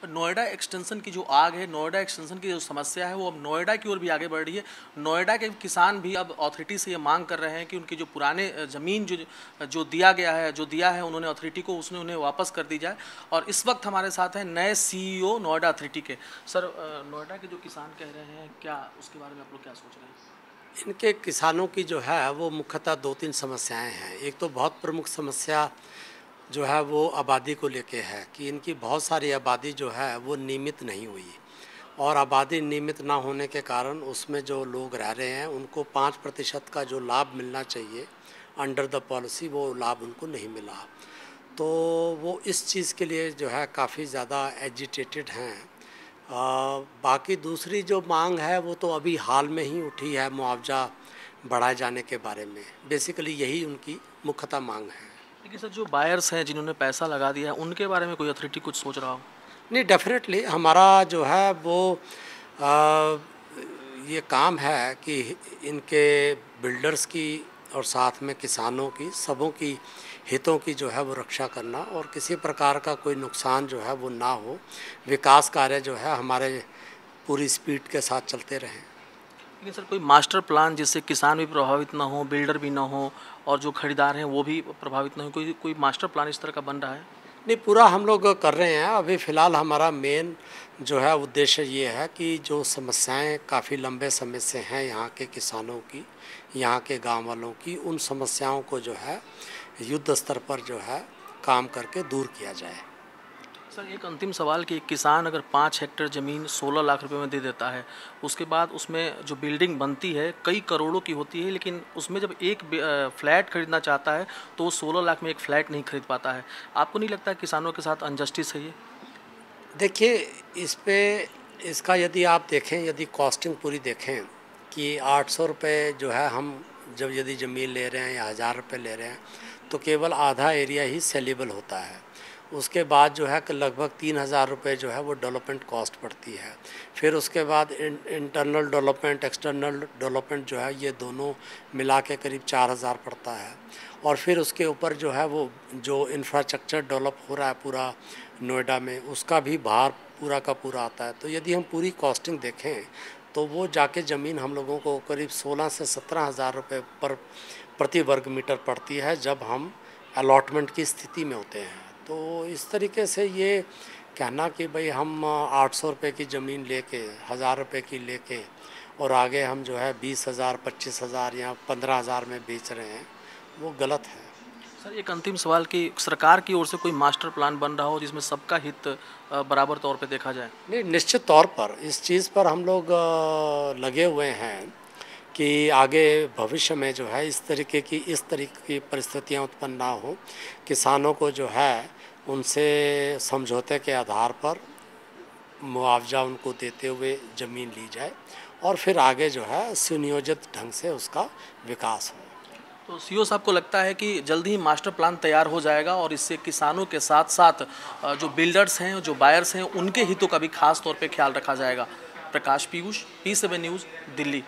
Noida extension की जो आग है, नोएडा एक्सटेंशन की जो समस्या है वो अब नोएडा की ओर भी आगे बढ़ रही है। नोएडा के किसान भी अब अथॉरिटी से ये मांग कर रहे हैं कि उनकी जो पुराने ज़मीन जो दिया गया है, जो दिया है उन्होंने अथॉरिटी को, उसने उन्हें वापस कर दी जाए। और इस वक्त हमारे साथ हैं नए CEO नोएडा अथॉरिटी के। सर, नोएडा के जो किसान कह रहे हैं, क्या उसके बारे में आप लोग क्या सोच रहे हैं? इनके किसानों की जो है वो मुख्यतः दो तीन समस्याएं हैं। एक तो बहुत प्रमुख समस्या जो है वो आबादी को लेके है कि इनकी बहुत सारी आबादी जो है वो नियमित नहीं हुई, और आबादी नियमित ना होने के कारण उसमें जो लोग रह रहे हैं उनको 5% का जो लाभ मिलना चाहिए अंडर द पॉलिसी, वो लाभ उनको नहीं मिला। तो वो इस चीज़ के लिए जो है काफ़ी ज़्यादा एजिटेटेड हैं। बाकी दूसरी जो मांग है वो तो अभी हाल में ही उठी है, मुआवजा बढ़ाए जाने के बारे में। बेसिकली यही उनकी मुख्यतः मांग है। लेकिन सर, जो बायर्स हैं जिन्होंने पैसा लगा दिया है, उनके बारे में कोई अथॉरिटी कुछ सोच रहा हो? नहीं, डेफिनेटली हमारा जो है वो आ, ये काम है कि इनके बिल्डर्स की और साथ में किसानों की, सबों की हितों की जो है वो रक्षा करना, और किसी प्रकार का कोई नुकसान जो है वो ना हो। विकास कार्य जो है हमारे पूरी स्पीड के साथ चलते रहें। लेकिन सर, कोई मास्टर प्लान जिससे किसान भी प्रभावित ना हो, बिल्डर भी ना हो, और जो खरीदार हैं वो भी प्रभावित ना हो, कोई मास्टर प्लान इस तरह का बन रहा है? नहीं, पूरा हम लोग कर रहे हैं। अभी फ़िलहाल हमारा मेन जो है उद्देश्य ये है कि जो समस्याएं काफ़ी लंबे समय से हैं यहाँ के किसानों की, यहाँ के गांव वालों की, उन समस्याओं को जो है युद्ध स्तर पर जो है काम करके दूर किया जाए। सर, एक अंतिम सवाल कि एक किसान अगर 5 हेक्टेयर ज़मीन 16 लाख रुपए में दे देता है, उसके बाद उसमें जो बिल्डिंग बनती है कई करोड़ों की होती है, लेकिन उसमें जब एक फ्लैट खरीदना चाहता है तो वो 16 लाख में एक फ्लैट नहीं खरीद पाता है। आपको नहीं लगता किसानों के साथ अनजस्टिस है ये? देखिए, इस पे इसका यदि आप देखें, यदि कॉस्टिंग पूरी देखें कि 800 रुपये जो है हम जब यदि ज़मीन ले रहे हैं या 1000 रुपये ले रहे हैं, तो केवल आधा एरिया ही सेलेबल होता है। उसके बाद जो है कि लगभग 3000 रुपये जो है वो डेवलपमेंट कॉस्ट पड़ती है। फिर उसके बाद इंटरनल डेवलपमेंट, एक्सटर्नल डेवलपमेंट जो है ये दोनों मिला के करीब 4000 पड़ता है। और फिर उसके ऊपर जो है वो जो इंफ्रास्ट्रक्चर डेवलप हो रहा है पूरा नोएडा में, उसका भी भार पूरा का पूरा आता है। तो यदि हम पूरी कॉस्टिंग देखें तो वो जाके ज़मीन हम लोगों को करीब 16 से 17 हज़ार रुपये पर प्रति वर्ग मीटर पड़ती है जब हम अलॉटमेंट की स्थिति में होते हैं। तो इस तरीके से ये कहना कि भाई हम 800 रुपये की ज़मीन लेके, 1000 रुपये की लेके, और आगे हम जो है 20,000, 25,000 या 15,000 में बेच रहे हैं, वो गलत है। सर, एक अंतिम सवाल कि सरकार की ओर से कोई मास्टर प्लान बन रहा हो जिसमें सबका हित बराबर तौर पे देखा जाए? नहीं, निश्चित तौर पर इस चीज़ पर हम लोग लगे हुए हैं कि आगे भविष्य में जो है इस तरीके की परिस्थितियां उत्पन्न ना हो। किसानों को जो है उनसे समझौते के आधार पर मुआवजा उनको देते हुए ज़मीन ली जाए, और फिर आगे जो है सुनियोजित ढंग से उसका विकास हो। तो CEO साहब को लगता है कि जल्दी ही मास्टर प्लान तैयार हो जाएगा और इससे किसानों के साथ साथ जो बिल्डर्स हैं, जो बायर्स हैं, उनके हितों का भी खास तौर पे ख्याल रखा जाएगा। प्रकाश पीयूष, P7 न्यूज़, दिल्ली।